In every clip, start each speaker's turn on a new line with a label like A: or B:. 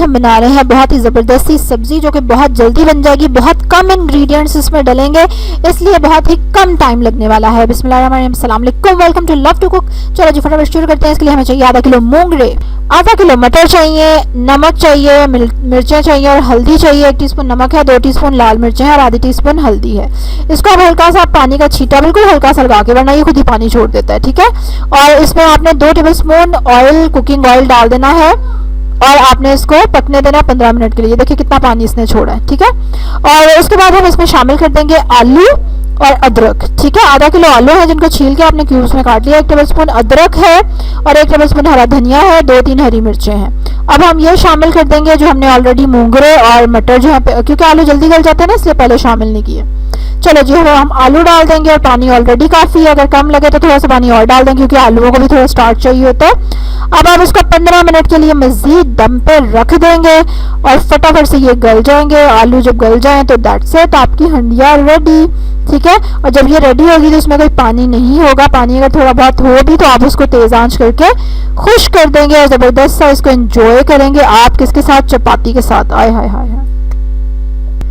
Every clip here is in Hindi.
A: आज हम बना रहे हैं बहुत ही ज़बरदस्त सी सब्ज़ी जो कि बहुत जल्दी बन जाएगी। बहुत कम इंग्रेडिएंट्स इसमें डलेंगे, इसलिए बहुत ही कम टाइम लगने वाला है। बिस्मिल्लाहिर्रहमानिर्रहीम, अस्सलाम वालेकुम, welcome to love to cook. चलो जी फटाफट शुरू करते हैं। इसके लिए हमें चाहिए आधा किलो मोंगरे, आधा किलो मटर चाहिए, नमक चाहिए, मिर्चें चाहिए और हल्दी चाहिए। 1 टीस्पून नमक है, 2 टीस्पून लाल मिर्चें हैं और आधी टीस्पून हल्दी है। इसको आप हल्का सा पानी का छींटा बिल्कुल हल्का सा लगा के, वरना ये खुद ही पानी छोड़ देता है, ठीक है। और इसमें आपने 2 टेबलस्पून ऑयल, कुकिंग ऑयल डाल देना है और आपने इसको पकने देना 15 मिनट के लिए। देखिए कितना पानी इसने छोड़ा है, ठीक है। और उसके बाद हम इसमें शामिल कर देंगे आलू और अदरक, ठीक है। आधा किलो आलू है जिनको छील के आपने क्यूब्स में काट लिया, 1 टेबलस्पून अदरक है और 1 टेबलस्पून हरा धनिया है, 2-3 हरी मिर्चें हैं। अब हम ये शामिल कर देंगे जो हमने ऑलरेडी मोंगरे और मटर जो है, क्योंकि आलू जल्दी गल जाते हैं ना, इसलिए पहले शामिल नहीं किए। चलो जी, हम आलू डाल देंगे और पानी ऑलरेडी काफ़ी है, अगर कम लगे तो थोड़ा सा पानी और डाल देंगे क्योंकि आलूओं को भी थोड़ा स्टार्च चाहिए होता है। अब आप इसको 15 मिनट के लिए मज़ीद दम पे रख देंगे और फटाफट से ये गल जाएंगे। आलू जब गल जाएं तो दैट्स इट, आपकी हंडिया रेडी, ठीक है। और जब ये रेडी होगी तो इसमें कोई पानी नहीं होगा। पानी अगर थोड़ा बहुत हो भी तो आप उसको तेज़ आंच करके खुश कर देंगे और ज़बरदस्त सा इसको एंजॉय करेंगे। आप किसके साथ? चपाती के साथ। आय हाय हाय हाय।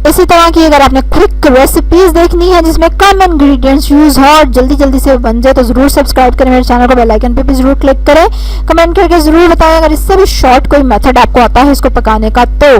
A: इसी तरह की अगर आपने क्विक रेसिपीज देखनी है जिसमें कम इंग्रेडिएंट्स यूज़ हो और जल्दी जल्दी से बन जाए तो ज़रूर सब्सक्राइब करें मेरे चैनल को, बेल आइकन पे भी ज़रूर क्लिक करें। कमेंट करके ज़रूर बताएं अगर इससे भी शॉर्ट कोई मेथड आपको आता है इसको पकाने का तो।